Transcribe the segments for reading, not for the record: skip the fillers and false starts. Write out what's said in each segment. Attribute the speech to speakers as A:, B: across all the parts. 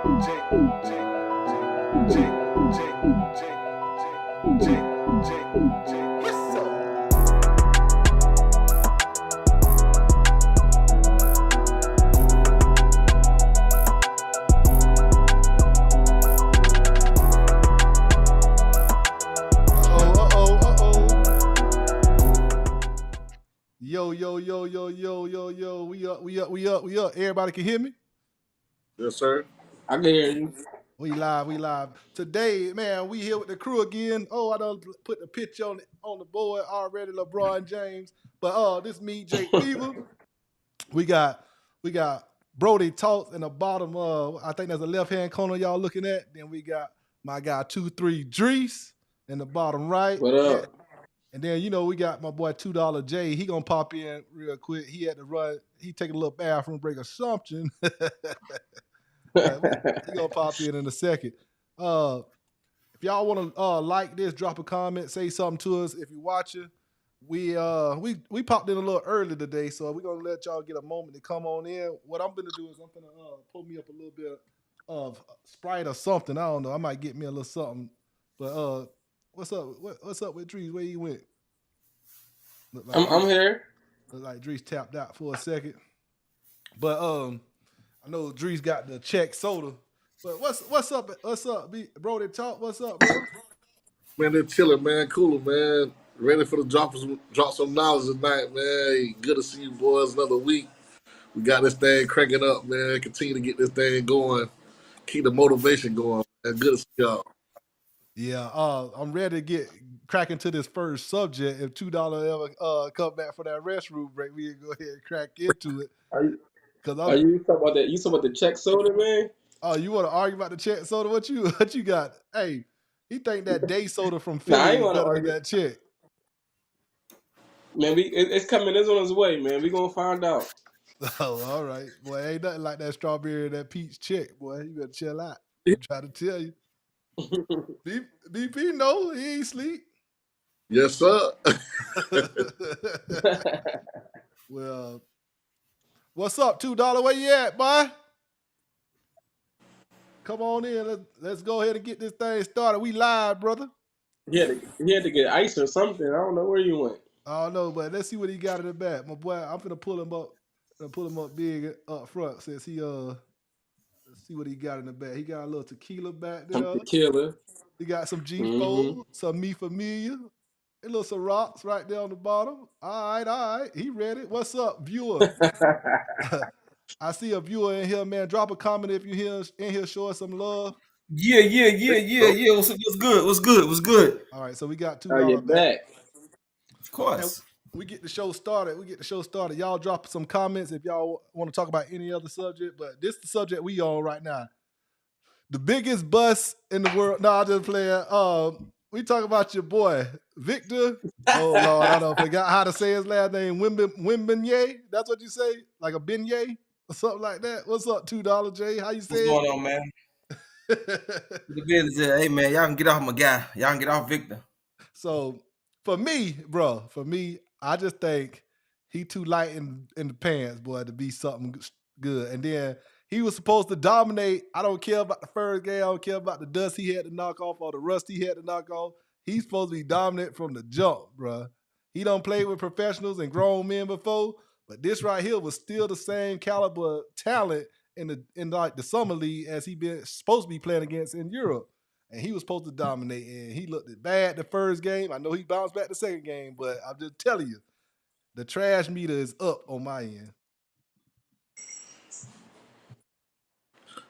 A: Yo. We up. Everybody can hear me?
B: Yes, sir.
C: I can hear you.
A: We live. Today, man, we here with the crew again. Oh, I done put the picture on the board already, LeBron James. But this me, Jake Fever. We got Brodie Talk in the bottom. I think there's a left-hand corner y'all looking at. Then we got my guy 2-3 Drees in the bottom right.
C: What up?
A: And then, we got my boy $2 Jay. He gonna pop in real quick. He had to run. He taking a little bathroom break or something. He gonna pop in a second. If y'all want to like this, drop a comment, say something to us. If you're watching, we popped in a little early today, so we're gonna let y'all get a moment to come on in. What I'm gonna do is I'm gonna pull me up a little bit of Sprite or something. I don't know. I might get me a little something. But what's up? What's up with Drees? Where you went?
C: Like I'm here.
A: Look like Drees tapped out for a second. But I know Drees got the check soda. But what's up? Brodie Talk? What's up, bro?
B: Man, they're chilling, man. Cooler, man. Ready for the drop some knowledge tonight, man. Good to see you boys another week. We got this thing cranking up, man. Continue to get this thing going. Keep the motivation going, man. Good to see y'all.
A: Yeah, I'm ready to get cracking to this first subject. If $2 ever come back for that restroom break, we can go ahead and crack into it.
C: Are you talking about that? You talking about the check soda, man?
A: Oh, you want to argue about the check soda? What you got? Hey, he think that day soda from Philly
C: I ain't
A: is
C: want to
A: better
C: argue
A: than that check.
C: Man, it's coming. It's on its way, man. We gonna find out.
A: Oh, all right. Boy, ain't nothing like that strawberry and that peach check, boy. You better chill out. I'm trying to tell you. BP, no, he ain't sleep.
B: Yes, sir.
A: Well, what's up, $2? Where you at, boy? Come on in. Let's go ahead and get this thing started. We live, brother.
C: He had to get ice or something. I don't know where you went.
A: I don't know, but let's see what he got in the back. My boy, I'm finna pull him up big up front since he let's see what he got in the back. He got a little tequila back there.
C: Some tequila.
A: He got some G4, some Me Familia, a little some rocks right there on the bottom. All right. He ready. What's up, viewer? I see a viewer in here, man. Drop a comment if you in here showing some love.
D: Yeah. What's good?
A: All right, so we got $2
C: Are you back?
D: Of course.
A: And we get the show started. Y'all drop some comments if y'all want to talk about any other subject, but this is the subject we on right now. The biggest bust in the world. No, I just playing. We talk about your boy, Victor. Oh, Lord, I don't forgot how to say his last name. Wembanyama. That's what you say? Like a beignet or something like that? What's up, $2, Jay? How you say
D: What's going on, man? The business is, hey, man, y'all can get off my guy. Y'all can get off Victor.
A: So, for me, I just think he too light in the pants, boy, to be something good. And then he was supposed to dominate. I don't care about the first game. I don't care about the dust he had to knock off or the rust he had to knock off. He's supposed to be dominant from the jump, bro. He done played with professionals and grown men before, but this right here was still the same caliber talent in like the summer league as he been supposed to be playing against in Europe. And he was supposed to dominate, and he looked bad the first game. I know he bounced back the second game, but I'm just telling you, the trash meter is up on my end.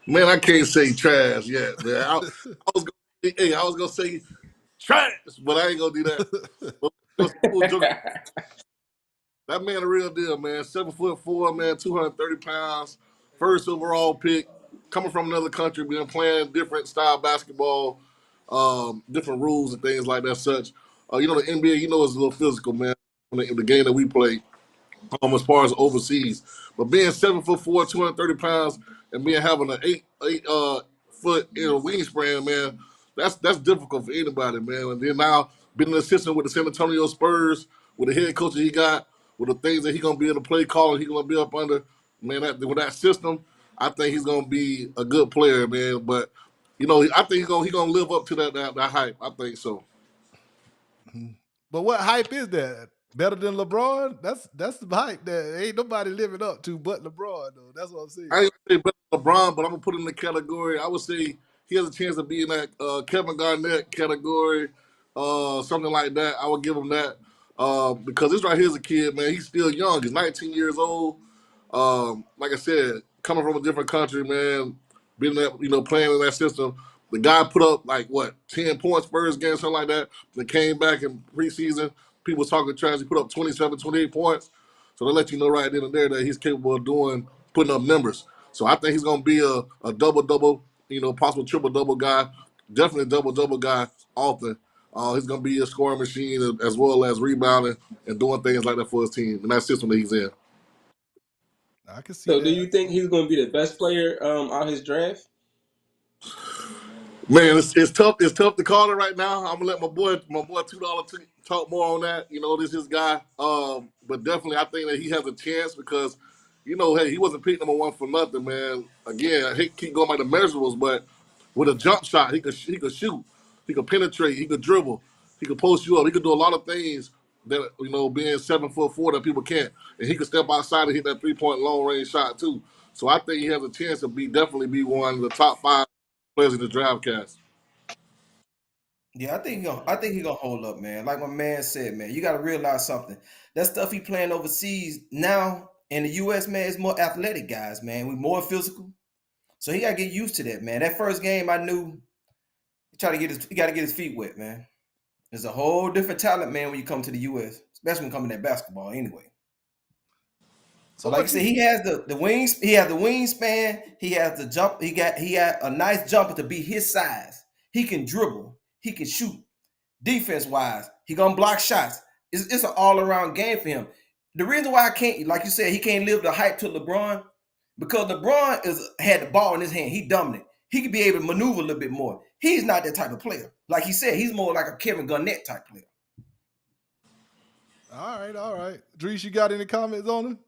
B: Man, I can't say trash yet, man. I was gonna say trash, but I ain't gonna do that. That man a real deal, man. 7'4", man, 230 pounds, first overall pick, coming from another country, been playing different style basketball, different rules and things like that. Such, the NBA, is a little physical, man. The game that we play, as far as overseas, but being 7'4", 230 pounds, and having an 8 foot wingspan, man, that's difficult for anybody, man. And then now being an assistant with the San Antonio Spurs, with the head coach that he got, with the things that he's gonna be able to play calling, he's gonna be up under, man. With that system, I think he's gonna be a good player, man. But I think he's gonna live up to that hype. I think so.
A: But what hype is that? Better than LeBron? That's the hype that ain't nobody living up to but LeBron, though. That's what I'm saying.
B: I ain't gonna say better than LeBron, but I'm gonna put him in the category. I would say he has a chance of being that Kevin Garnett category, something like that. I would give him that because this right here is a kid, man. He's still young. He's 19 years old. Like I said, coming from a different country, man, being that playing in that system. The guy put up like 10 points first game, something like that. Then came back in preseason. People was talking trash. He put up 27, 28 points. So they let you know right then and there that he's capable of putting up numbers. So I think he's gonna be a double, possible triple-double guy. Definitely a double guy often. He's gonna be a scoring machine as well as rebounding and doing things like that for his team and that system that he's in.
A: I can see
C: So,
A: that.
C: do you think he's going to be the best player out his draft?
B: Man, it's tough. It's tough to call it right now. I'm gonna let my boy $2 talk more on that. This is his guy. But definitely, I think that he has a chance because, hey, he wasn't picked number one for nothing, man. Again, I hate to keep going by the measurables, but with a jump shot, he could shoot, he could penetrate, he could dribble, he could post you up, he could do a lot of things that being 7'4" that people can't, and he could step outside and hit that 3-point long range shot too. So I think he has a chance to definitely be one of the top 5 players in the draft cast.
D: Yeah, I think he gonna hold up, man. Like my man said, man, you gotta realize something. That stuff he playing overseas now in the US, man, is more athletic guys, man. We more physical. So he gotta get used to that, man. That first game I knew he gotta get his feet wet, man. There's a whole different talent, man, when you come to the US, especially when coming at basketball anyway. So like I said, he has the wings, he has the wingspan, he has the jump, he got a nice jumper to be his size. He can dribble, he can shoot. Defense wise, he gonna block shots. It's an all-around game for him. The reason why I can't, like you said, he can't live the hype to LeBron, because LeBron had the ball in his hand. He dominant. He could be able to maneuver a little bit more. He's not that type of player. Like he said, he's more like a Kevin Garnett type player.
A: All right. Dries, you got any comments on him?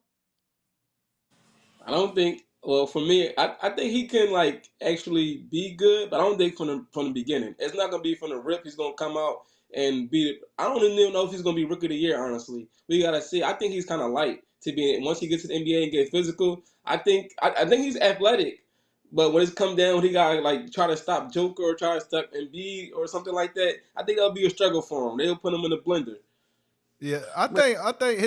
C: I don't think. Well, for me, I think he can actually be good, but I don't think from the beginning. It's not gonna be from the rip. He's gonna come out and be. I don't even know if he's gonna be Rookie of the Year. Honestly, we gotta see. I think he's kind of light to be. Once he gets to the NBA and get physical, I think he's athletic. But when it's come down, he gotta try to stop Joker or try to stop Embiid or something like that. I think that'll be a struggle for him. They'll put him in the blender.
A: Yeah, I think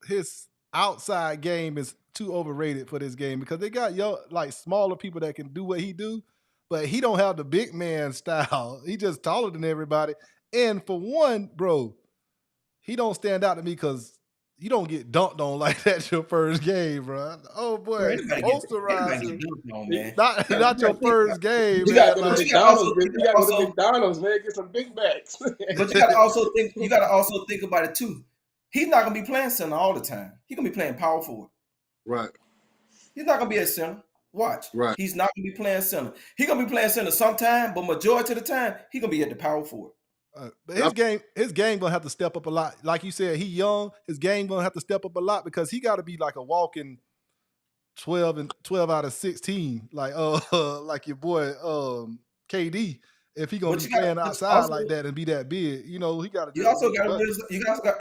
A: his outside game is too overrated for this game because they got smaller people that can do what he do, but he don't have the big man style. He just taller than everybody. And for one, bro, he don't stand out to me because you don't get dunked on like that your first game, bro. Oh boy, posterizer. Not your first game.
C: You gotta go to McDonald's. You gotta go to McDonald's, man. Get some Big Macs.
D: But you gotta also think about it too. He's not gonna be playing center all the time. He's gonna be playing power forward.
B: Right.
D: He's not gonna be at center. Watch.
B: Right.
D: He's not gonna be playing center. He's gonna be playing center sometime, but majority of the time, he's gonna be at the power forward.
A: But his game gonna have to step up a lot. Like you said, he young. His game gonna have to step up a lot because he got to be like a walking 12 out of 16, like your boy KD. If he gonna be playing outside like that and be that big, he got to.
D: You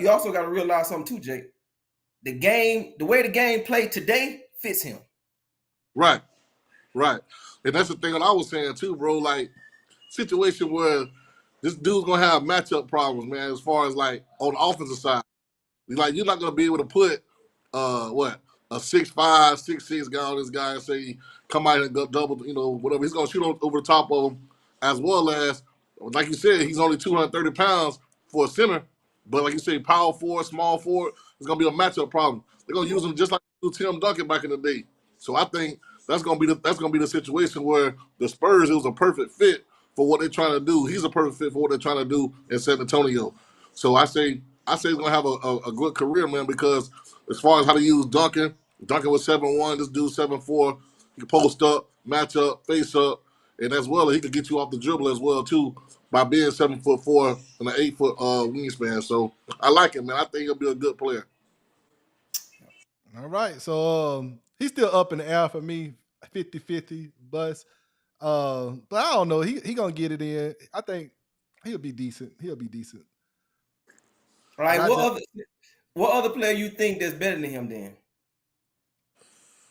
D: also got to realize something too, Jake. The way the game played today fits him.
B: Right. And that's the thing that I was saying too, bro. Like, situation where this dude's gonna have matchup problems, man, as far as on the offensive side. You're not gonna be able to put a 6'5", 6'6" guy on this guy and say come out and go double, whatever. He's gonna shoot over the top of him, as well as, like you said, he's only 230 pounds for a center. But like you say, power forward, small forward, it's gonna be a matchup problem. They're gonna use him just like Tim Duncan back in the day. So I think that's gonna be the situation where the Spurs, it was a perfect fit for what they're trying to do. He's a perfect fit for what they're trying to do in San Antonio. So I say he's gonna have a good career, man, because as far as how to use Duncan was 7'1", this dude's 7'4". He can post up, match up, face up, and as well he could get you off the dribble as well too by being 7'4" and an 8-foot wingspan. So I like him, man. I think he'll be a good player.
A: All right, so He's still up in the air for me, 50-50 bust. But I don't know. He gonna get it in. I think he'll be decent. He'll be decent.
D: All
A: But
D: right,
A: I just
D: what other player you think that's better than him then?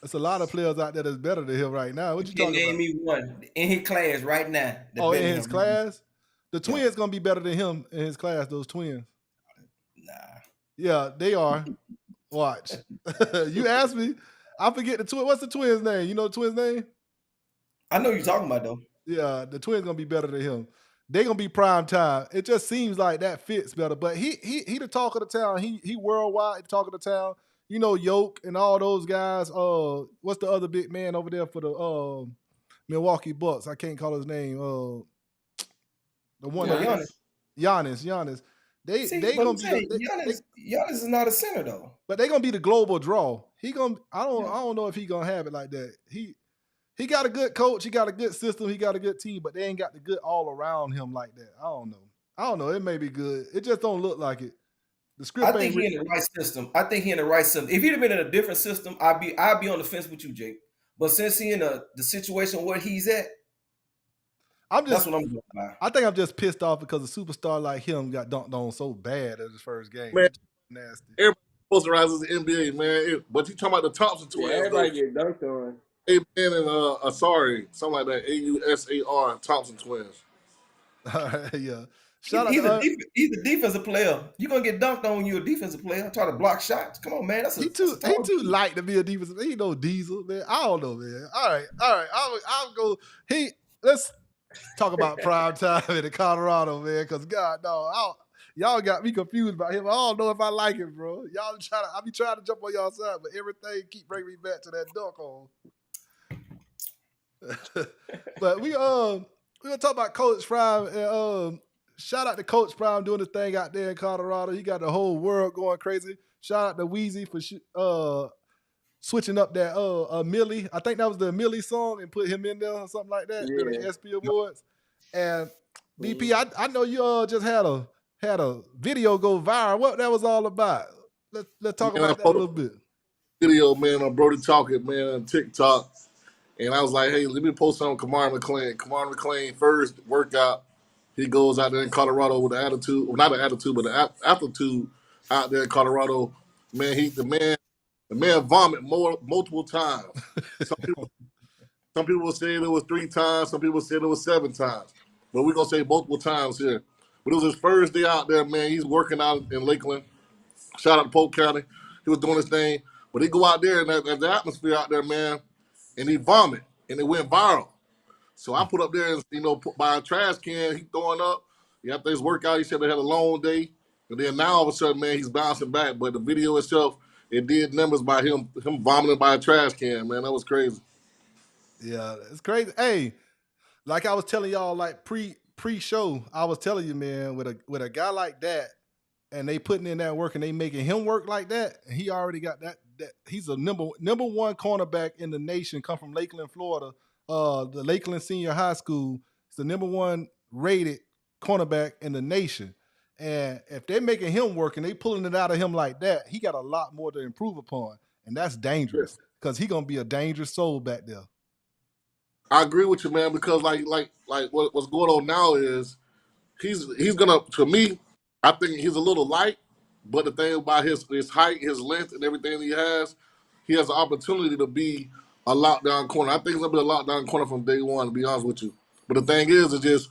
A: there's a lot of players out there that's better than him right now. What
D: You
A: you
D: can
A: talking
D: name
A: about?
D: me one in his class right now that's
A: Oh,
D: better
A: in
D: than
A: his
D: him.
A: class? The
D: Yeah.
A: twins gonna be better than him in his class, those twins.
D: Nah.
A: Yeah, they are. Watch. You asked me. I forget the twin. What's the twins' name? You know the twins' name?
D: I know you're talking about though.
A: Yeah, the twins gonna be better than him. They gonna be prime time. It just seems like that fits better. But he the talk of the town. He worldwide talk of the town. You know, Yoke and all those guys. What's the other big man over there for the Milwaukee Bucks? I can't call his name. The one that
D: Giannis.
A: Giannis. They
D: See, but
A: gonna
D: I'm
A: be the
D: saying Giannis is not a center though.
A: but they gonna be the global draw. He gonna I don't know if he gonna have it like that. He got a good coach. He got a good system. He got a good team, but they ain't got the good all around him like that. I don't know. It may be good. It just don't look like it. The
D: I
A: script
D: think
A: ain't
D: he in the right system. I think he in the right system. If he'd have been in a different system, I'd be on the fence with you, Jake. But since he in the situation where he's at, that's what I'm going by.
A: I think I'm just pissed off because a superstar like him got dunked on so bad at his first game.
B: Man,
A: Nasty.
B: everybody posterizes the NBA, man. But you talking about the Thompson twins,
C: everybody
B: though.
C: get dunked on.
B: Amen and Asari, something like that. AUSAR Thompson twins.
A: Yeah.
D: He's a defensive player. You're gonna get dunked on. You're a defensive player. Try to block shots. Come on, man.
A: He too light to be a defensive. He no Diesel, man. I don't know, man. All right. I'll go. Let's talk about prime time in Colorado, man. Because God, no, y'all got me confused about him. I don't know if I like him, bro. I be trying to jump on y'all side, but everything keep bringing me back to that dunk hole. But we gonna talk about Coach Prime and shout out to Coach Prime doing his thing out there in Colorado. He got the whole world going crazy. Shout out to Weezy for switching up that Millie. I think that was the Millie song and put him in there or something like that during the SP Awards. And DP, I know you just had a video go viral. What that was all about? Let's talk about that a little bit.
B: Video, man, on Brodie Talk, man, on TikTok. And I was like, hey, let me post on Kamara McLean. Kamara McLean first workout. He goes out there in Colorado with an attitude, well, not an attitude, but an aptitude out there in Colorado. Man, the man vomit multiple times. Some people said it was 3 times. Some people said it was 7 times. But we're gonna say multiple times here. But it was his first day out there, man. He's working out in Lakeland. Shout out to Polk County. He was doing his thing. But he go out there and there's the atmosphere out there, man, and he vomit, and it went viral. So I put up there and, put by a trash can, he throwing up. After his workout, he said they had a long day. And then now all of a sudden, man, he's bouncing back. But the video itself, it did numbers by him vomiting by a trash can, man. That was crazy.
A: Yeah, it's crazy. Hey, like I was telling y'all, like pre-show, I was telling you, man, with a guy like that, and they putting in that work and they making him work like that, and he already got that he's a number one cornerback in the nation, come from Lakeland, Florida. The Lakeland Senior High School. It's the number 1 rated cornerback in the nation. And if they're making him work and they pulling it out of him like that, he got a lot more to improve upon. And that's dangerous because he going to be a dangerous soul back there.
B: I agree with you, man, because like what's going on now is he's gonna, to me, I think he's a little light, but the thing about his height, his length, and everything he has an opportunity to be a lockdown corner. I think he's gonna be a lockdown corner from day one, to be honest with you. But the thing is just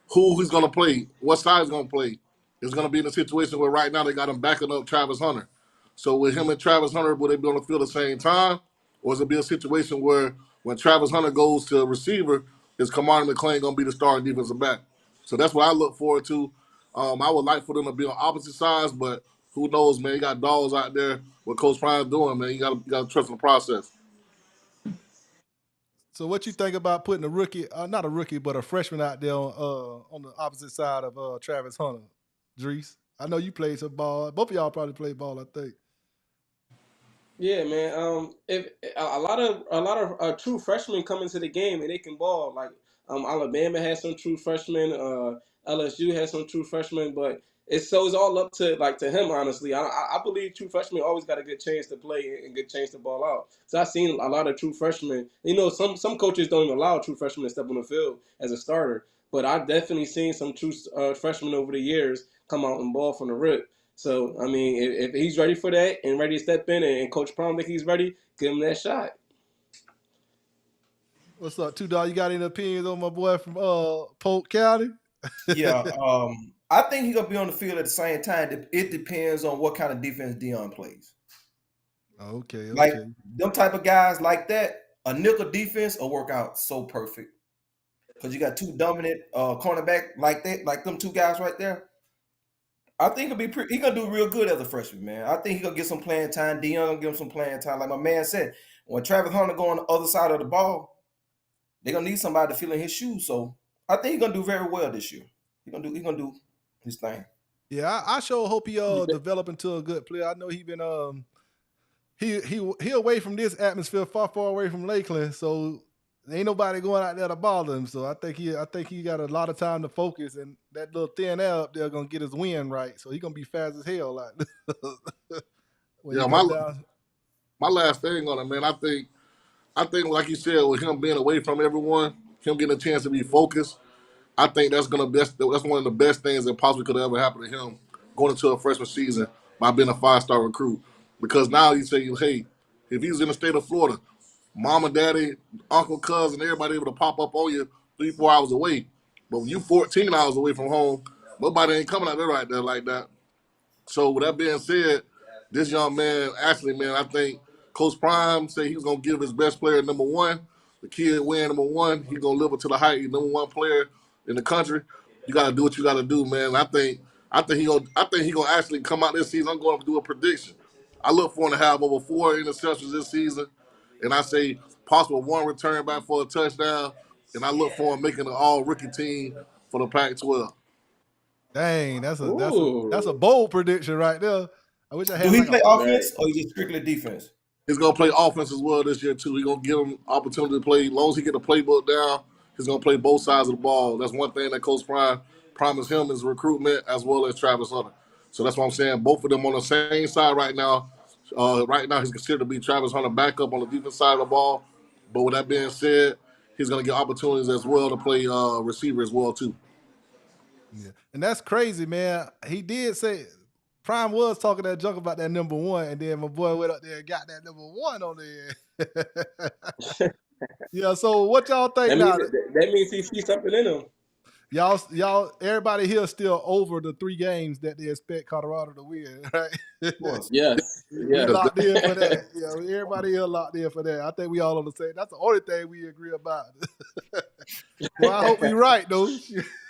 B: who he's gonna play, what side he's gonna play. It's gonna be in a situation where right now they got him backing up Travis Hunter. So with him and Travis Hunter, will they be on the field at the same time? Or is it be a situation where when Travis Hunter goes to a receiver, is Kamara McLean gonna be the starting defensive back? So that's what I look forward to. I would like for them to be on opposite sides, but who knows, man? You got dogs out there. What Coach Prime's doing, man? You got to trust in the process.
A: So what you think about putting a rookie, not a rookie, but a freshman out there on the opposite side of Travis Hunter, Drees? I know you played some ball. Both of y'all probably played ball, I think.
C: Yeah, man. If a lot of true freshmen come into the game and they can ball, like Alabama has some true freshmen, LSU has some true freshmen, but it's all up to him. Honestly, I believe true freshmen always got a good chance to play and good chance to ball out. So I've seen a lot of true freshmen. You know, some coaches don't even allow true freshmen to step on the field as a starter. But I've definitely seen some true freshmen over the years come out and ball from the rip. So I mean, if he's ready for that and ready to step in, and Coach Prime think he's ready, give him that shot.
A: What's up, $2? You got any opinions on my boy from Polk County?
D: Yeah, I think he's gonna be on the field at the same time. It depends on what kind of defense Dion plays.
A: Okay.
D: Like them type of guys like that, a nickel defense will work out so perfect because you got two dominant cornerback like that, like them two guys right there. I think he gonna do real good as a freshman, man. I think he gonna get some playing time. Dion gonna give him some playing time. Like my man said, when Travis Hunter go on the other side of the ball, they're gonna need somebody to fill in his shoes. So I think he's gonna do very well this year. He's gonna do his thing.
A: Yeah, I sure hope he develop into a good player. I know he been he away from this atmosphere, far away from Lakeland, so ain't nobody going out there to bother him. So I think he got a lot of time to focus, and that little thin air up there gonna get his wind right. So he gonna be fast as hell. Like
B: yeah, my last thing on it, man. I think like you said, with him being away from everyone, him getting a chance to be focused, I think that's one of the best things that possibly could have ever happened to him going into a freshman season by being a 5-star recruit. Because now you say, hey, if he's in the state of Florida, mama, daddy, uncle, cousin, everybody able to pop up on you 3-4 hours away. But when you 14 hours away from home, nobody ain't coming out there right there like that. So with that being said, this young man, actually, man, I think Coach Prime said he was gonna give his best player number one. The kid win number one. He's gonna live up to the height. He's number one player in the country. You gotta do what you gotta do, man. I think he gonna actually come out this season. I'm going to do a prediction. I look for him to have over 4 interceptions this season, and I say possible 1 return back for a touchdown. And I look for him making an all rookie team for the Pac-12.
A: Dang, that's a bold prediction right there. I wish I had.
D: Do he play offense or is it strictly defense?
B: He's gonna play offense as well this year too. He's gonna give him opportunity to play. As long as he get the playbook down, he's gonna play both sides of the ball. That's one thing that Coach Prime promised him is recruitment as well as Travis Hunter. So that's what I'm saying. Both of them on the same side right now. Right now, he's considered to be Travis Hunter backup on the defense side of the ball. But with that being said, he's gonna get opportunities as well to play receiver as well too.
A: Yeah, and that's crazy, man. He did say Prime was talking that junk about that number one, and then my boy went up there and got that number one on there. Yeah, so what y'all think now?
C: That means he sees something in him.
A: Y'all, everybody here still over the 3 games that they expect Colorado to win, right?
C: Yes.
A: We locked in for that. Yeah, everybody here locked in for that. I think we all on the same. That's the only thing we agree about. Well, I hope we right though.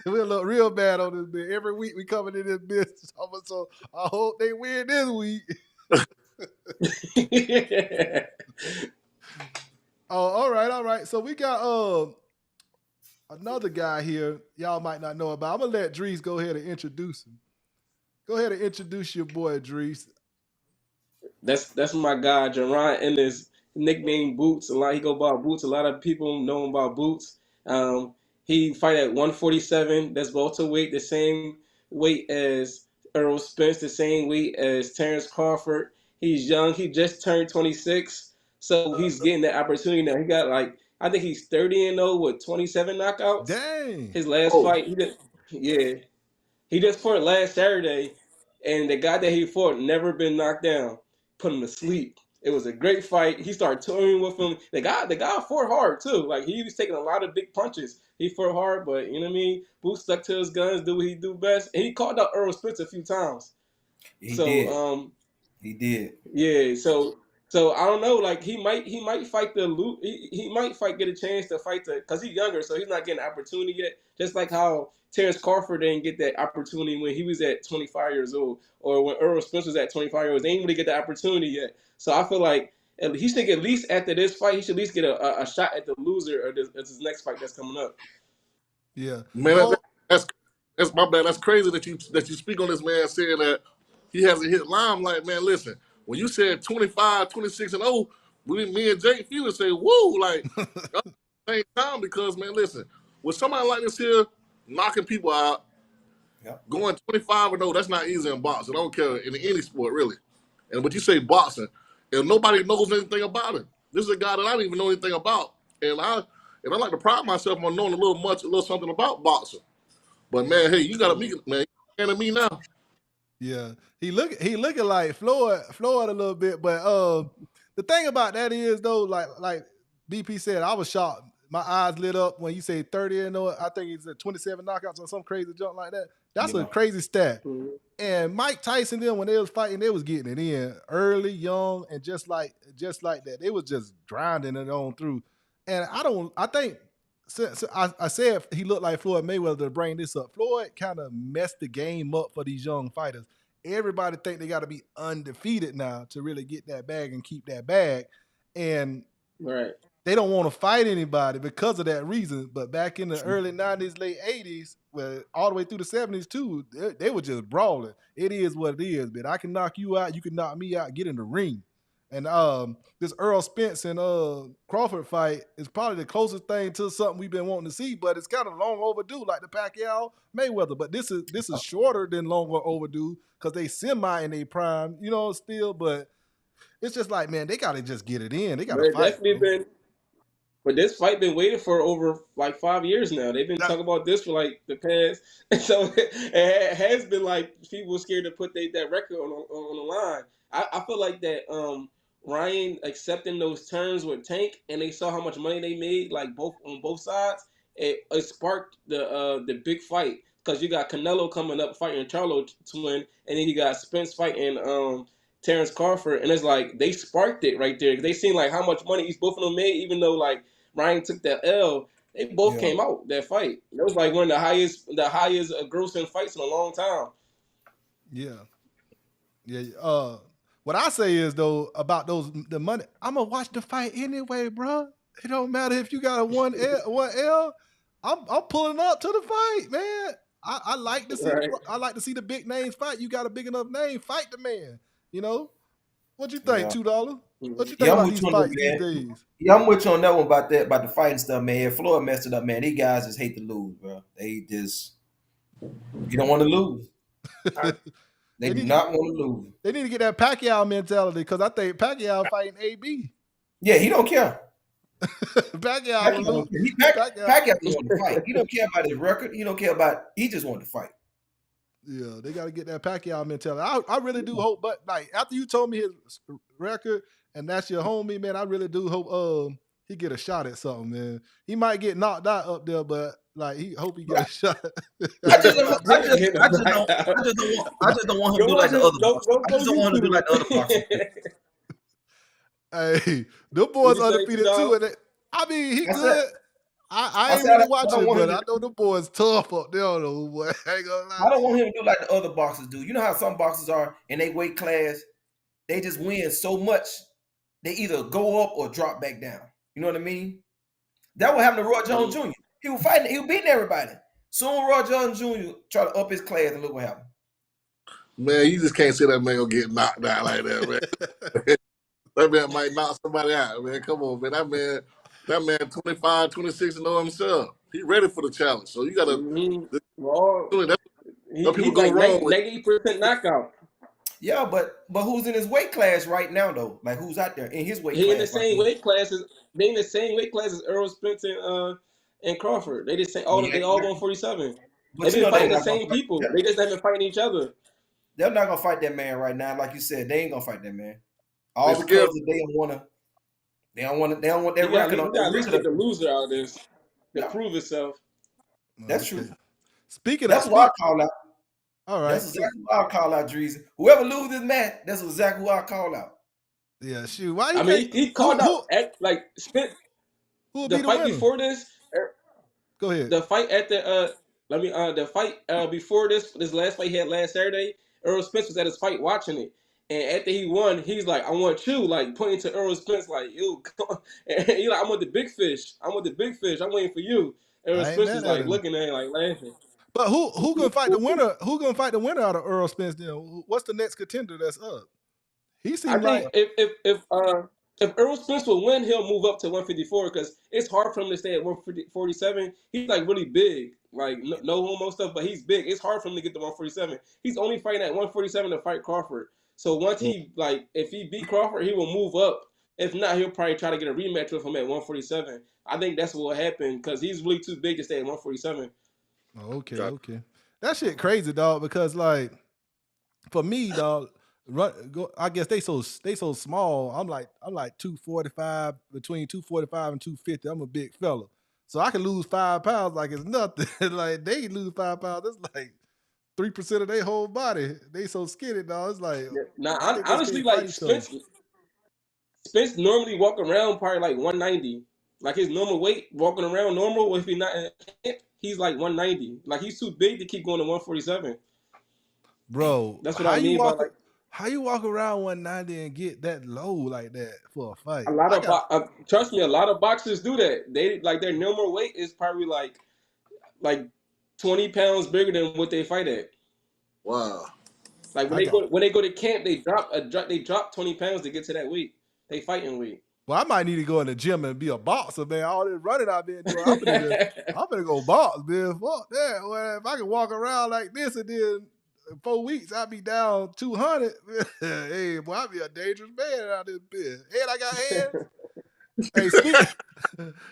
A: We'll look real bad on this bit. Every week we coming in this business, so I hope they win this week. Oh, all right. So we got another guy here y'all might not know about. I'm gonna let Dries go ahead and introduce him. Go ahead and introduce your boy, Dries.
C: That's my guy, Jaron Ennis, nicknamed Boots. He go by Boots. A lot of people know him by Boots. He fight at 147. That's welterweight, the same weight as Earl Spence, the same weight as Terrence Crawford. He's young. He just turned 26, so he's getting that opportunity now. He got I think he's 30-0 with 27 knockouts.
A: Dang.
C: His last fight, he just fought last Saturday, and the guy that he fought never been knocked down. Put him to sleep. It was a great fight. He started touring with him. The guy fought hard too. Like he was taking a lot of big punches. He fought hard, but you know what I mean. Boots stuck to his guns, do what he do best, and he called out Earl Spence a few times.
D: He did.
C: Yeah. So I don't know. Like he might fight he might get a chance to fight because he's younger, so he's not getting an opportunity yet. Just like how Terrence Crawford didn't get that opportunity when he was at 25 years old, or when Earl Spence was at 25 years old. They didn't really get the opportunity yet. So I feel like he should at least after this fight, he should at least get a shot at the loser or his next fight that's coming up.
A: Yeah,
B: man, that's my bad. That's crazy that you speak on this man saying that he hasn't hit limelight. Man, listen, when you said 25, 26-0, me and Jake Few would say, woo, like at the same time because man, listen, with somebody like this here knocking people out,
D: Yep.
B: Going 25-0, that's not easy in boxing. I don't care in any sport really. And but you say boxing, and nobody knows anything about it. This is a guy that I don't even know anything about, and I like to pride myself on knowing a little something about boxing. But man, hey, you got to meet man. You looking at me now.
A: Yeah, he looking like Floyd a little bit, but the thing about that is though, like BP said, I was shocked. My eyes lit up when you say 30 and I think it's 27 knockouts or some crazy junk like that. That's a crazy stat.
C: Mhm.
A: And Mike Tyson then when they was fighting, they was getting it in early, young, and just like that. They was just grinding it on through. And I think so I said he looked like Floyd Mayweather to bring this up. Floyd kind of messed the game up for these young fighters. Everybody think they got to be undefeated now to really get that bag and keep that bag. And
C: Right.
A: they don't want to fight anybody because of that reason. But back in the early 90s, late 80s, well, all the way through the 70s too, they were just brawling. It is what it is, but I can knock you out, you can knock me out, get in the ring. And this Earl Spence and Crawford fight is probably the closest thing to something we've been wanting to see, but it's kind of long overdue, like the Pacquiao Mayweather. But this is shorter than longer overdue because they semi in their prime, still. But it's just like, man, they gotta just get it in. They gotta
C: But
A: fight.
C: definitely been. But this fight been waiting for over like 5 years now. They've been talking about this for like the past. So it has been like people were scared to put that record on the line. I feel like that Ryan accepting those terms with Tank, and they saw how much money they made like on both sides. It sparked the big fight because you got Canelo coming up fighting Charlo Twin, and then you got Spence fighting Terrence Crawford, and it's like they sparked it right there. They seen like how much money each both of them made, even though like Ryan took that L. They both came out that fight. It was like one of the highest grossing fights in a long time.
A: Yeah. What I say is though about the money, I'm gonna watch the fight anyway, bro. It don't matter if you got a one L. I'm pulling up to the fight, man. I like to see
C: Right.
A: I like to see the big names fight. You got a big enough name, fight the man. What you think, $2? What you think about these fights these days?
D: Yeah, I'm with you on that one about the fighting stuff, man. If Floyd messed it up, man, these guys just hate to lose, bro. They just you don't want to lose. They do not want to lose.
A: They need to get that Pacquiao mentality because I think Pacquiao fighting AB.
D: Yeah, he don't care.
A: Pacquiao
D: don't care. Pacquiao just want to fight. He don't care about his record. He don't care about. He just want to fight.
A: Yeah, they got to get that Pacquiao mentality. I really do hope, but like after you told me his record and that's your homie, man, I really do hope he get a shot at something, man. He might get knocked out up there, but like he get a shot.
D: I just don't want him to do like the other boxers. I just don't want him to do like the other boxers.
A: Hey, them boys undefeated too. And I mean, he good. I ain't really watching, but I know the boys tough up there, though. Boy. I ain't gonna lie.
D: I don't want him to do like the other boxers do. You know how some boxers are in their weight class, they just win so much, they either go up or drop back down. You know what I mean? That what happened to Roy Jones Jr. He was fighting, he was beating everybody. Soon Roy Jones Jr. tried to up his class, and look what happened.
B: Man, you just can't say that man gonna get knocked out like that, man. That man might knock somebody out, man. Come on, man. That man 25, 26 and know himself. He ready for the challenge. So you gotta
C: he's like 90% knockout.
D: Yeah, but who's in his weight class right now though? Like who's out there in his weight class?
C: He in the same weight class as they in the same weight class as Earl Spence and Crawford. They just say they all going 47. They've been fighting the same people. They just haven't fighting each other.
D: They're not gonna fight that man right now. Like you said, they ain't gonna fight that man. All because they don't want their record on.
C: At least get the loser out of this to prove itself.
D: That's true.
A: Speaking
D: that's what I call out.
A: All right,
D: that's exactly what I'll call out, Dreezy. Whoever loses this match, that's exactly who I'll call out.
A: Yeah, shoot. Why?
C: He called out like Spence. The fight before this.
A: Go ahead.
C: The fight at the the fight before this last fight he had last Saturday. Earl Spence was at his fight watching it. And after he won, he's like, I want you, like pointing to Earl Spence, like, you come on. And he's like, I want the big fish. I'm waiting for you. Earl Spence is like looking at him, like laughing.
A: But who gonna fight the winner? Who gonna fight the winner out of Earl Spence then? What's the next contender that's up? He seems like
C: if if Earl Spence will win, he'll move up to 154 because it's hard for him to stay at 147. He's like really big, like no homo stuff, but he's big. It's hard for him to get to 147. He's only fighting at 147 to fight Crawford. So once he if he beat Crawford, he will move up. If not, he'll probably try to get a rematch with him at 147. I think that's what will happen because he's really too big to stay at 147.
A: Okay. That shit crazy, dog. Because like for me, dog. I guess they so small. I'm like 245, between 245 and 250. I'm a big fella, so I can lose 5 pounds like it's nothing. Like they lose 5 pounds, it's like 3% of their whole body. They so skinny, dog. It's like
C: Now,
A: I think they
C: honestly,
A: can't
C: like
A: fight each other.
C: Spence normally walk around probably like 190. Like his normal weight, walking around normal. If he's not in camp, he's like 190. Like he's too big to keep going to 147.
A: Bro,
C: That's what I mean by like.
A: how you walk around 190 and get that low like that for a fight?
C: A lot of trust me, a lot of boxers do that. They like their normal weight is probably like 20 pounds bigger than what they fight at.
B: Wow.
C: Like when they go to camp, they drop 20 pounds to get to that weight. They fighting weight.
A: Well, I might need to go in the gym and be a boxer, man. All this running I've been doing, I'm gonna go box, man. Fuck that. Well, if I can walk around like this and then in 4 weeks I'll be down 200. Hey, boy, I'll be a dangerous man out this bitch. And I got hands. Hey,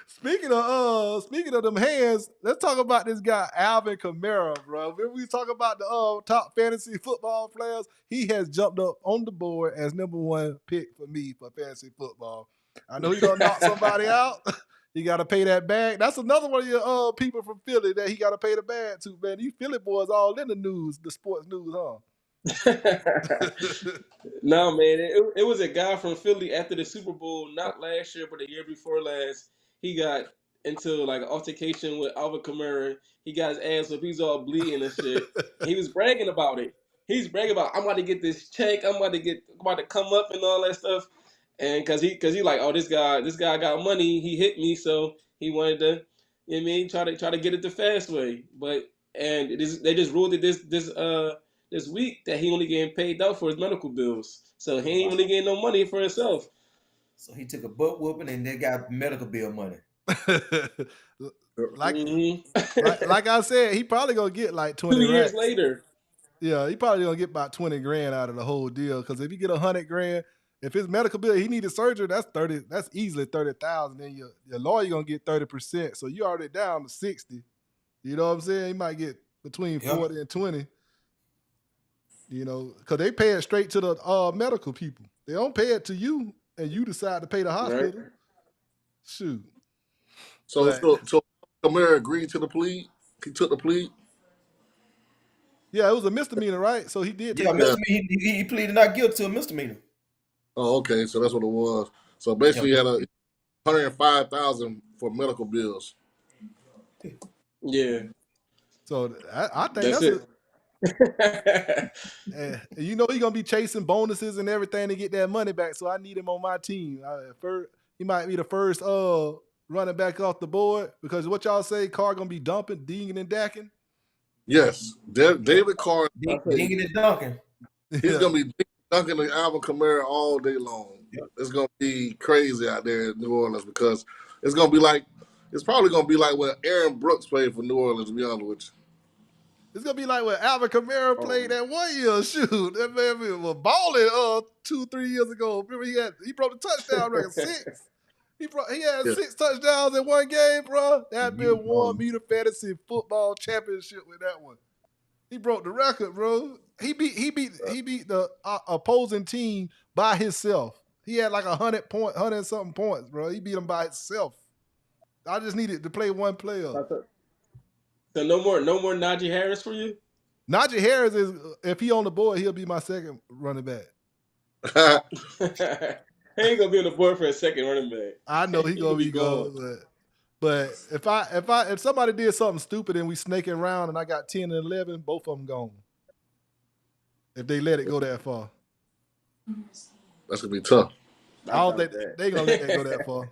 A: speaking of them hands, let's talk about this guy Alvin Kamara, bro. When we talk about the top fantasy football players, he has jumped up on the board as #1 pick for me for fantasy football. I know he's gonna knock somebody out. He got to pay that bag. That's another one of your people from Philly that he got to pay the bag to, man. These Philly boys all in the news, the sports news, huh?
C: No, man, it was a guy from Philly after the Super Bowl, not last year, but the year before last. He got into like an altercation with Alvin Kamara. He got his ass up. He's all bleeding and shit. He was bragging about it. He's bragging about, I'm about to get this check. I'm about to come up and all that stuff. And cause he like, oh, this guy got money. He hit me, so he wanted to, you know what I mean, try to get it the fast way. But they just ruled it this week that he only getting paid out for his medical bills. So he ain't really getting no money for himself.
D: So he took a butt whooping and they got medical bill money.
A: like I said, he probably gonna get like 20
C: 2 years
A: racks.
C: later.
A: Yeah, he probably gonna get about 20 grand out of the whole deal. Because if you get 100 grand, if his medical bill, he needed surgery, that's easily 30,000. Then your lawyer gonna get 30%. So you already down to 60. You know what I'm saying? He might get between 40 and 20. You know, because they pay it straight to the medical people. They don't pay it to you, and you decide to pay the hospital. Right. Shoot.
B: So Kamara agreed to the plea. He took the plea.
A: Yeah, it was a misdemeanor, right? So he did.
D: Yeah, misdemeanor. He pleaded not guilty to a misdemeanor.
B: Oh, okay. So that's what it was. So basically, he had $105,000 for medical bills.
C: Yeah.
A: So I think that's it. And you know he's gonna be chasing bonuses and everything to get that money back. So I need him on my team. He might be the first running back off the board because what y'all say, Carr gonna be dinging and dacking.
B: Yes, David Carr
D: dinging and dunking.
B: He's gonna be dunking the Alvin Kamara all day long. Yep. It's gonna be crazy out there in New Orleans because it's probably gonna be like when Aaron Brooks played for New Orleans. To be honest with you.
A: It's gonna be like when Alvin Kamara played that 1 year. Shoot, that man was balling 2-3 years ago. Remember he broke the touchdown record 6. He had 6 touchdowns in one game, bro. That man won me the fantasy football championship with that one. He broke the record, bro. He beat the opposing team by himself. He had like 100 something points, bro. He beat him by himself. I just needed to play one player.
C: So no more Najee Harris for you?
A: Najee Harris is, if he on the board, he'll be my second running back.
C: He ain't gonna be on the board for a second running back.
A: I know he gonna be gone. But if somebody did something stupid and we snaking around and I got 10 and 11, both of them gone. If they let it go that far.
B: That's gonna be tough.
A: I don't think they gonna let that go that far.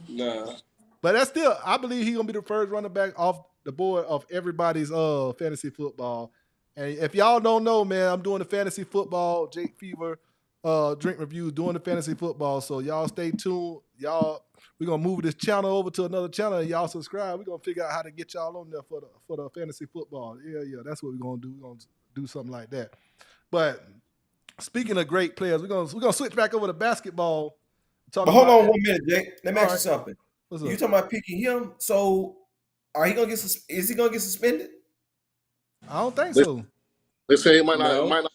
C: Nah.
A: But that's still, I believe he's gonna be the first running back off the board of everybody's fantasy football. And if y'all don't know, man, I'm doing the fantasy football Jake Fever drink reviews during the fantasy football. So y'all stay tuned. Y'all, we're gonna move this channel over to another channel, and y'all subscribe. We're gonna figure out how to get y'all on there for the fantasy football. Yeah, that's what we're gonna do. We're gonna do something like that. But speaking of great players, we're gonna switch back over to basketball.
D: But hold on 1 minute, Jake. Let me ask you something.
A: What's
D: You
A: up?
D: talking about picking him? So is he gonna get suspended?
A: I don't think so.
B: They say he might
C: No.
B: not.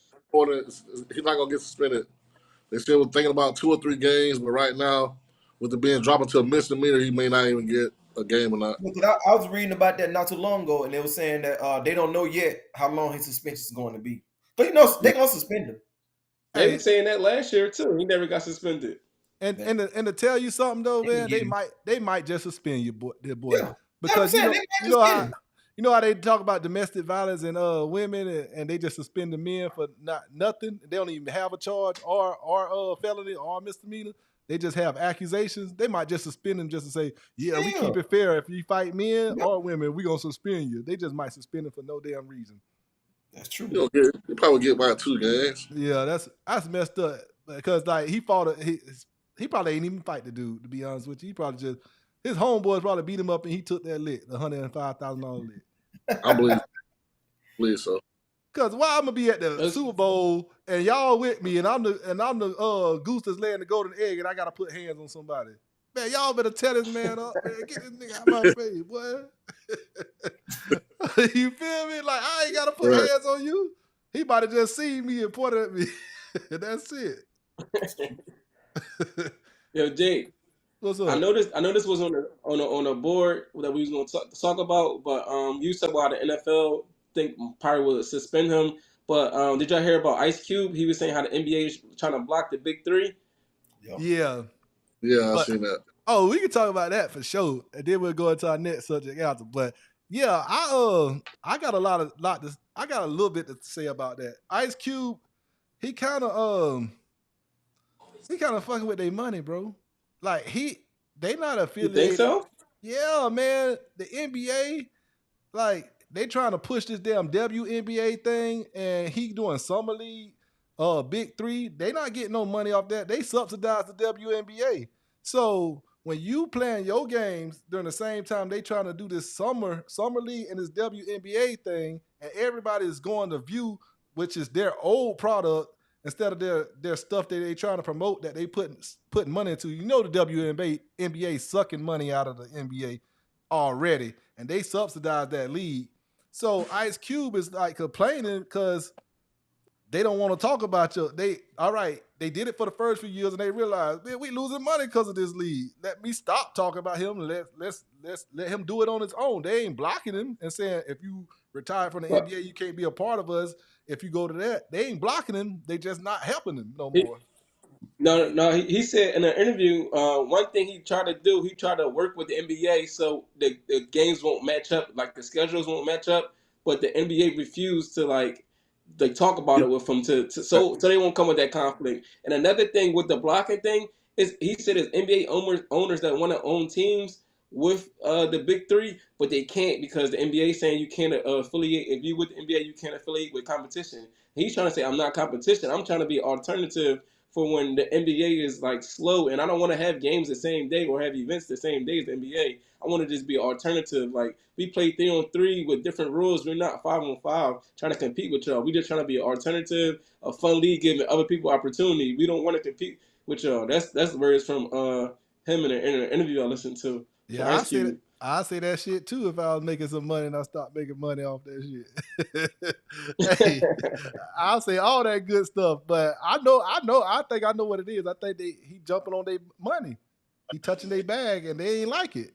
B: He's not gonna get suspended. They still were thinking about 2 or 3 games, but right now, with it being dropped to a misdemeanor, he may not even get a game or not.
D: Because I was reading about that not too long ago, and they were saying that they don't know yet how long his suspension is going to be. But they're gonna suspend him.
C: They were saying that last year too. He never got suspended.
A: And to tell you something though, man, they might just suspend you, boy.
D: Yeah.
A: Because you know how they talk about domestic violence and women, and they just suspend the men for nothing. They don't even have a charge or felony or misdemeanor. They just have accusations. They might just suspend them just to say, yeah, we keep it fair. If you fight men or women, we gonna suspend you. They just might suspend them for no damn reason.
D: That's true.
B: He probably get by 2 games.
A: Yeah, that's messed up because like he fought he probably ain't even fight the dude, to be honest with you. He probably just his homeboys probably beat him up and he took that lick, the $105,000 lick.
B: I believe so.
A: Cause why I'm gonna be at the Super Bowl and y'all with me and I'm the goose that's laying the golden egg and I gotta put hands on somebody. Man, y'all better tell this man up, man. Get this nigga out my face, boy. You feel me? Like I ain't gotta put hands on you. He about to just see me and point at me. That's it.
C: Yo, Jake.
A: What's up?
C: I know this was on a board that we was going to talk about, but you said about the NFL think probably will suspend him. But did y'all hear about Ice Cube? He was saying how the NBA is trying to block the big 3.
A: Yeah.
B: Yeah, I seen that.
A: Oh, we can talk about that for sure, and then we'll go into our next subject after. But yeah, I got I got a little bit to say about that. Ice Cube, he kind of fucking with their money, bro. Like they not affiliated.
C: You think so?
A: Yeah, man. The NBA, like they trying to push this damn WNBA thing, and he doing summer league, big 3. They not getting no money off that. They subsidize the WNBA. So when you playing your games during the same time they trying to do this summer league and this WNBA thing, and everybody is going to View, which is their old product, instead of their stuff that they trying to promote that they putting money into. You know the WNBA sucking money out of the NBA already, and they subsidize that league. So Ice Cube is like complaining because they don't want to talk about you. They did it for the first few years and they realized, man, we losing money because of this league. Let me stop talking about him. Let's let him do it on his own. They ain't blocking him and saying if you retire from the NBA, you can't be a part of us. If you go to that, they ain't blocking him. They just not helping him no more.
C: No. He said in an interview, one thing he tried to do, he tried to work with the NBA so the games won't match up, like the schedules won't match up. But the NBA refused to they talk about it with him so they won't come with that conflict. And another thing with the blocking thing is he said there's NBA owners that want to own teams with the big 3, but they can't because the NBA is saying you can't affiliate. If you with the NBA, you can't affiliate with competition. He's trying to say I'm not competition. I'm trying to be alternative for when the NBA is like slow, and I don't want to have games the same day or have events the same day as the NBA. I want to just be alternative. Like we play 3-on-3 with different rules. We're not 5-on-5 trying to compete with y'all. We just trying to be an alternative, a fun league, giving other people opportunity. We don't want to compete with y'all. That's the words from him in an interview I listened to.
A: Yeah, I say that shit too if I was making some money and I stopped making money off that shit. Hey, I'll say all that good stuff, but I think I know what it is. I think he jumping on their money. He touching their bag and they ain't like it.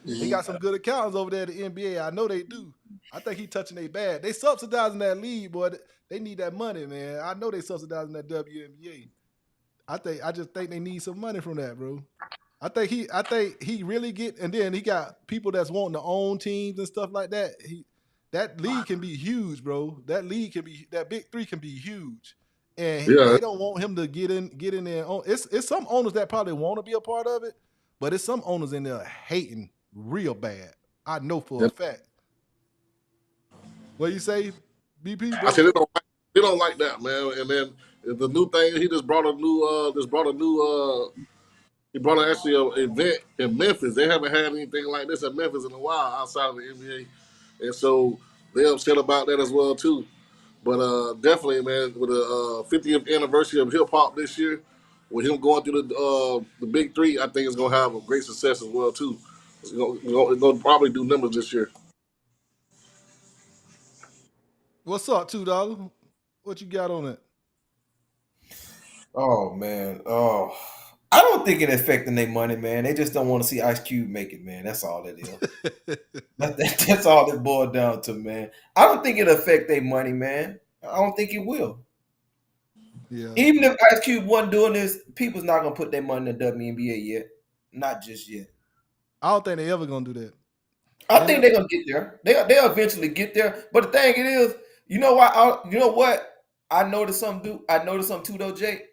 A: They got some good accountants over there at the NBA. I know they do. I think he touching their bag. They subsidizing that league, boy. They need that money, man. I know they subsidizing that WNBA. I just think they need some money from that, bro. I think he really get, and then he got people that's wanting to own teams and stuff like that. That league can be huge, bro. That big 3 can be huge, and they don't want him to get in there. It's some owners that probably want to be a part of it, but it's some owners in there hating real bad. I know for a fact. What you say, BP? Bro?
B: I said they don't like that, man. And then The new thing, he just brought a new he brought actually an event in Memphis. They haven't had anything like this in Memphis in a while outside of the NBA, and so they're upset about that as well too. But definitely, man, with the 50th anniversary of hip hop this year, with him going through the big three, I think it's gonna have a great success as well too. It's gonna probably do numbers this year.
A: What's up, $2? What you got on it?
D: Oh man. Oh, I don't think it affecting their money, man. They just don't want to see Ice Cube make it, man. That's all it is. That's all it boiled down to, man. I don't think it affect their money, man. I don't think it will.
A: Yeah,
D: Even if Ice Cube wasn't doing this, people's not gonna put their money in the WNBA yet. Not just yet.
A: I don't think they ever gonna do that.
D: I think they're gonna get there. They'll eventually get there. But the thing it is, you know why? You know what? I noticed something. I noticed something too, though, Jake.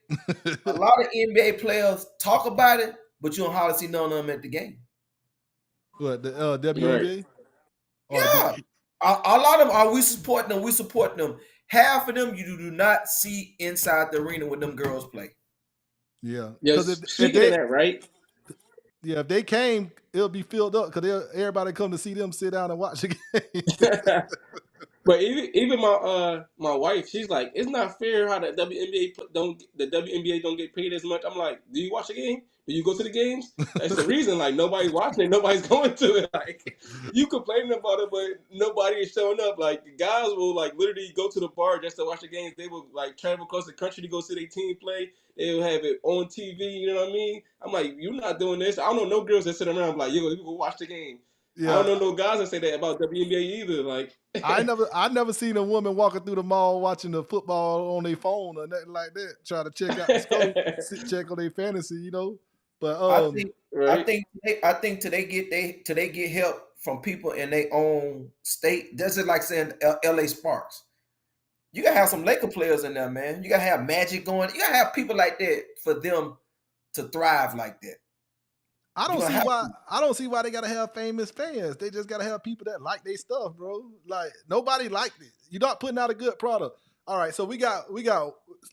D: A lot of NBA players talk about it, but you don't hardly see none of them at the game.
A: What, the WNBA?
C: Right.
A: Or
D: Yeah, a lot of them are. We support them. We support them. Half of them you do not see inside the arena when them girls play.
A: Yeah,
C: Yes.
A: because if
C: Speaking of that, right?
A: if they came, it'll be filled up because everybody come to see them sit down and watch the game.
C: But even my wife, she's like, it's not fair how the WNBA don't get paid as much. I'm like, do you watch the game? Do you go to the games? That's the reason. Like nobody's watching it, nobody's going to it. Like you complaining about it, but nobody is showing up. Like guys will like literally go to the bar just to watch the games. They will like travel across the country to go see their team play. They will have it on TV. You know what I mean? I'm like, you're not doing this. I don't know no girls that sit around like, you go watch the game. I don't
A: Yeah,
C: know no guys that say that about WNBA either. Like,
A: I never seen a woman walking through the mall watching the football on their phone or nothing like that, trying to check out the score, check on their fantasy, you know. But
D: I think.
C: right?
D: I think till they get help from people in their own state. That's just like saying LA Sparks. You gotta have some Laker players in there, man. You gotta have Magic going. You gotta have people like that for them to thrive like that.
A: I
D: You
A: don't
D: gonna
A: see
D: have
A: why I don't see why they gotta have famous fans. They just gotta have people that like their stuff, bro. Like nobody liked it. You're not putting out a good product. All right, so we got.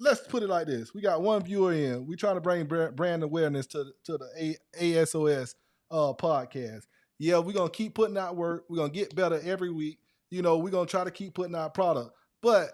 A: Let's put it like this: we got one viewer in. We trying to bring brand awareness to the ASOS podcast. Yeah, we're gonna keep putting out work. We're gonna get better every week. You know, we're gonna try to keep putting out product. But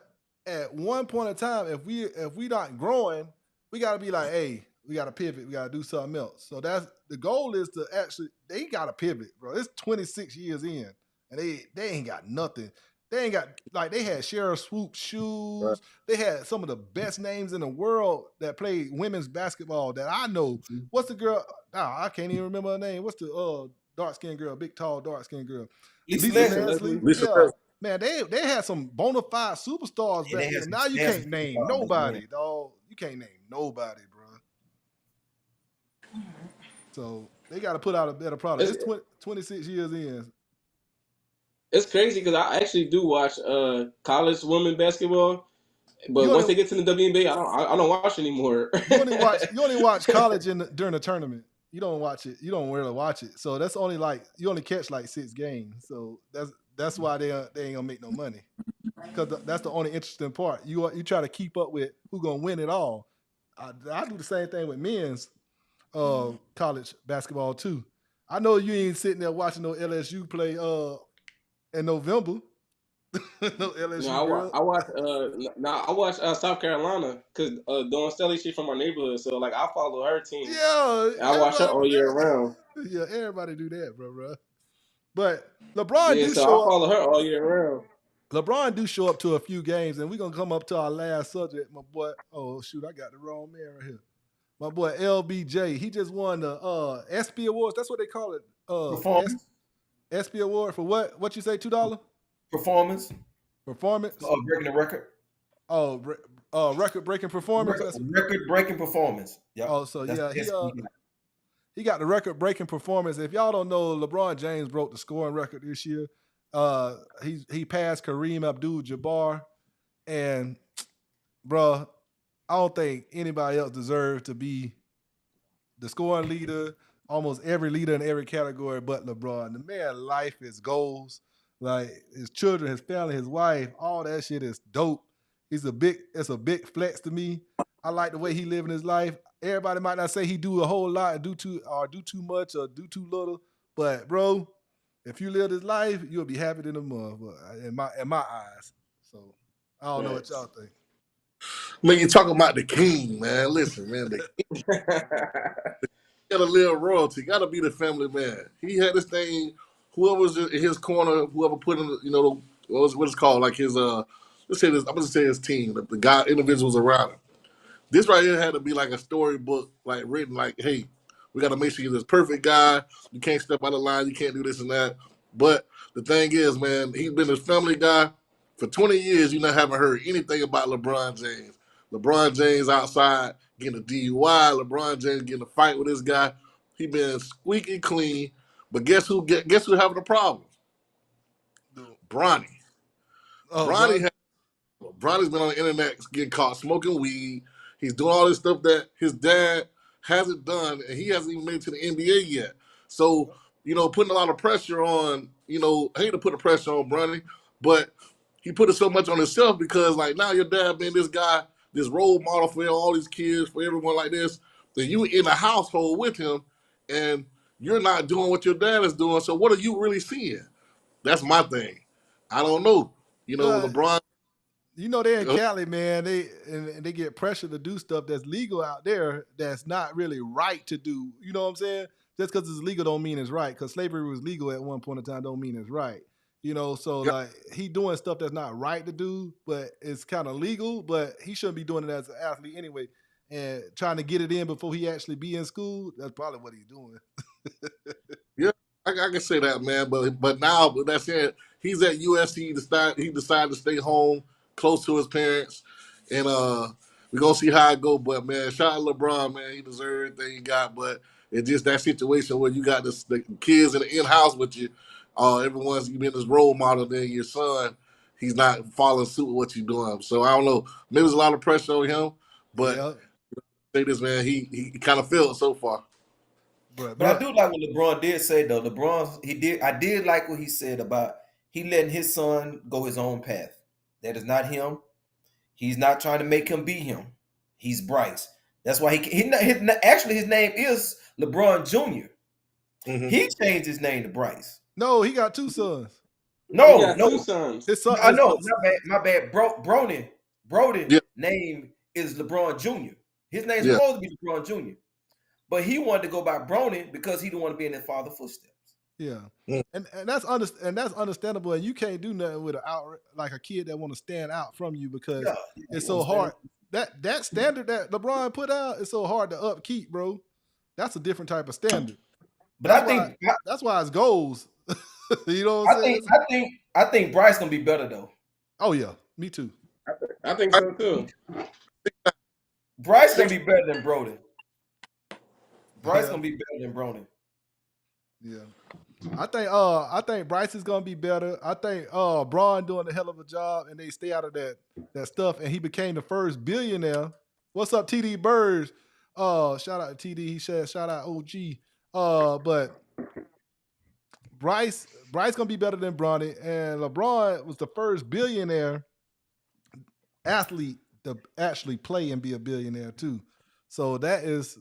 A: at one point in time, if we not growing, we gotta be like, hey, we gotta pivot. We gotta do something else. So that's the goal is to actually they gotta pivot, bro. It's 26 years in, and they ain't got nothing. They ain't got like they had Cheryl Swoop shoes.
B: Right.
A: They had some of the best names in the world that played women's basketball that I know. What's the girl? I can't even remember her name. What's the dark skinned girl, big tall dark skinned girl?
D: Lisa
A: Leslie.
B: Lisa
A: Yeah.
B: Leslie.
A: Man, they had some bona fide superstars
D: Yeah,
A: back
D: they had
A: then.
D: some-
A: Now you
D: they had
A: can't
D: some
A: name
D: superstars,
A: nobody,
D: man.
A: dog. You can't name nobody, bro. So they got to put out a better product. It's 26 years in.
C: It's crazy because I actually do watch college women basketball, but
A: You
C: once
A: only
C: they get to the WNBA, I don't watch anymore.
A: you only watch college during the tournament. You don't watch it. You don't really watch it. So that's only like you only catch like 6 games. So that's why they ain't gonna make no money. Because that's the only interesting part. You try to keep up with who gonna win it all. I do the same thing with men's college basketball too. I know you ain't sitting there watching no LSU play in November. No LSU
C: No,
A: girl.
C: I watch South Carolina because Dawn Stelly, she's from our neighborhood, so like I follow her team.
A: Yeah,
C: And I watch her
A: everybody
C: all
A: do
C: year
A: that.
C: round.
A: Yeah, everybody do that, bro. But LeBron
C: Yeah,
A: do
C: so I
A: show up.
C: follow her all year round.
A: LeBron do show up to a few games, and we're gonna come up to our last subject, my boy. Oh shoot, I got the wrong man right here. My boy LBJ. He just won the SB Awards. That's what they call it.
D: Performance.
A: SB Award for what? What you say? $2
D: Performance.
A: performance.
D: Breaking the record.
A: Oh, record breaking performance.
D: Record breaking performance. Yep.
A: Oh, so
D: That's
A: yeah,
D: SB.
A: he got the record breaking performance. If y'all don't know, LeBron James broke the scoring record this year. He passed Kareem Abdul-Jabbar, and bro, I don't think anybody else deserves to be the scoring leader. Almost every leader in every category, but LeBron. The man life is goals. Like his children, his family, his wife, all that shit is dope. It's a big flex to me. I like the way he living his life. Everybody might not say he do a whole lot, do too much, or do too little. But bro, if you live this life, you'll be happy in a month. In my eyes. So I don't know what y'all think.
B: Man, you talking about the king, man. Listen, man, the king gotta live royalty, gotta be the family man. He had this thing, whoever's in his corner, whoever put in, what it's called, like his let's say this, I'm gonna say his team, the guy, individuals around him. This right here had to be like a storybook, like written, like, hey, we got to make sure you're this perfect guy. You can't step out of line. You can't do this and that. But the thing is, man, he's been a family guy for 20 years. You not haven't heard anything about LeBron James. LeBron James outside getting a DUI. LeBron James getting a fight with this guy. He been squeaky clean. But guess who having a problem? Bronny.
A: Oh,
B: Bronny had Bronny's been on the internet getting caught smoking weed. He's doing all this stuff that his dad hasn't done, and he hasn't even made it to the NBA yet. So, putting a lot of pressure on, I hate to put the pressure on Bronny, but he put it so much on himself because, like, now your dad being this guy, this role model for all these kids, for everyone like this, that you in a household with him, and you're not doing what your dad is doing. So what are you really seeing? That's my thing. I don't know. LeBron.
A: They're in Cali, man. They get pressure to do stuff that's legal out there that's not really right to do. You know what I'm saying? Just because it's legal don't mean it's right. Because slavery was legal at one point in time don't mean it's right. So
B: Yep.
A: like he doing stuff that's not right to do, but it's kind of legal. But he shouldn't be doing it as an athlete anyway. And trying to get it in before he actually be in school, that's probably what he's doing.
B: Yeah, I can say that, man. But now, with that said, he's at USC. He decided to stay home, close to his parents, and we're gonna see how it go. But man, shout out to LeBron, man. He deserves everything he got. But it's just that situation where you got the kids in house with you. Everyone's been this role model. Then your son, he's not following suit with what you're doing. So I don't know. Maybe there's a lot of pressure on him, but
A: Yeah.
B: say this, man. He kind of failed so far.
D: But I do like what LeBron did say though. I did like what he said about he letting his son go his own path. That is not him. He's not trying to make him be him. He's Bryce. That's why actually his name is LeBron Jr.
B: Mm-hmm.
D: He changed his name to Bryce.
A: No, he got two sons.
C: No, he got two sons.
A: His son,
D: I know. My bad. Brodie name is LeBron Jr. His name's supposed to be LeBron Jr. But he wanted to go by Bronny because he didn't want to be in his father's footsteps.
A: Yeah, and that's understandable. And you can't do nothing with a kid that want to stand out from you because it's so hard. That standard that LeBron put out is so hard to upkeep, bro. That's a different type of standard. But that's why it's goals. You know what I'm saying?
D: I think Bryce gonna be better though.
A: Oh yeah, me too.
C: I think so too.
D: Bryce gonna be better than Brodie. Bryce gonna be better than Bronny.
A: Yeah. I think Bryce is gonna be better. I think Braun doing a hell of a job and they stay out of that stuff and he became the first billionaire. What's up, TD Birds? Shout out to TD. He said shout out OG. But Bryce gonna be better than Bronny, and LeBron was the first billionaire athlete to actually play and be a billionaire too. So that is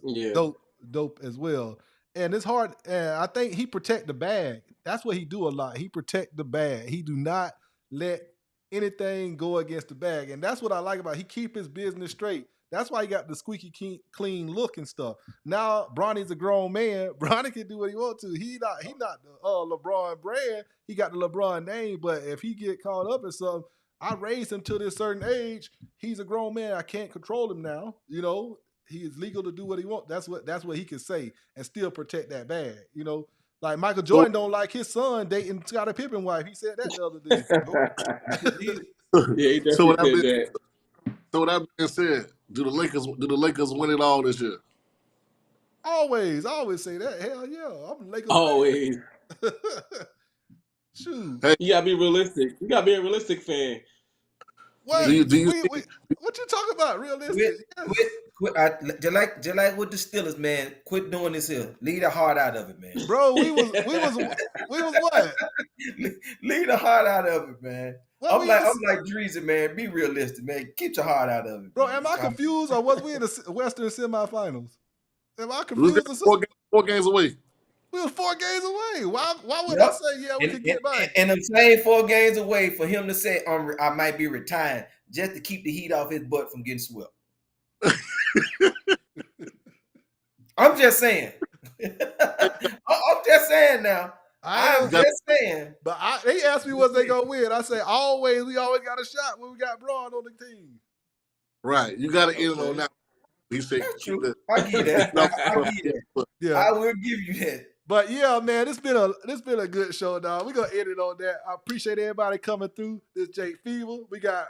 A: dope as well. And it's hard. And I think he protect the bag. That's what he do a lot. He protect the bag. He do not let anything go against the bag. And that's what I like about it. He keep his business straight. That's why he got the squeaky clean look and stuff. Now Bronny's a grown man. Bronny can do what he want to. He not the LeBron brand. He got the LeBron name. But if he get caught up in something, I raised him to this certain age. He's a grown man. I can't control him now. He is legal to do what he wants. That's what he can say and still protect that bag. Like Michael Jordan don't like his son dating Scottie Pippen's wife. He said that the other day.
C: Yeah, he definitely did that.
B: So with that being said, do the Lakers win it all this year?
A: Always say that. Hell yeah, I'm a Lakers
C: always.
A: Shoot,
B: hey.
C: You gotta be realistic. You gotta be a realistic fan.
A: What? What you talking about? Realistic?
D: Quit, just like with the Steelers, man. Quit doing this here. Leave the heart out of it, man.
A: Bro, we was what?
D: Leave the heart out of it, man. I'm like Dreezy, man. Be realistic, man. Keep your heart out of it,
A: bro.
D: man.
A: Am I confused or was we in the Western semifinals? Am I
B: We was
A: confused or something?
B: 4 games away.
A: We was 4 games away. Why would
D: Yep.
A: I say we could get by?
D: And I'm saying 4 games away for him to say I might be retiring just to keep the heat off his butt from getting swept. I'm just saying. I'm just saying now. I'm just saying.
A: But they asked me what they gonna win. I say we always got a shot when we got Braun on the team.
B: Right. You got to end on that. He said,
D: that's true. I give you that. I give you that. Yeah. I will give you that.
A: But yeah, man, this been a good show, dog. We're gonna end it on that. I appreciate everybody coming through. This Jake Fever. We got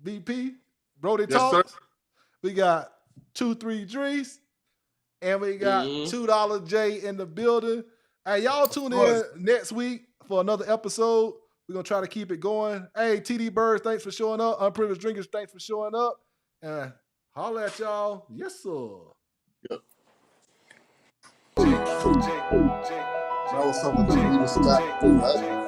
A: BP, Brodie Talk. We got 2-3 Drees. And we got $2 J in the building. Hey, y'all tune in next week for another episode. We're going to try to keep it going. Hey, TD Birds, thanks for showing up. Unprivileged Drinkers, thanks for showing up. And holla at y'all. Yes, sir.
B: Yep. That was something that we was about to do, right?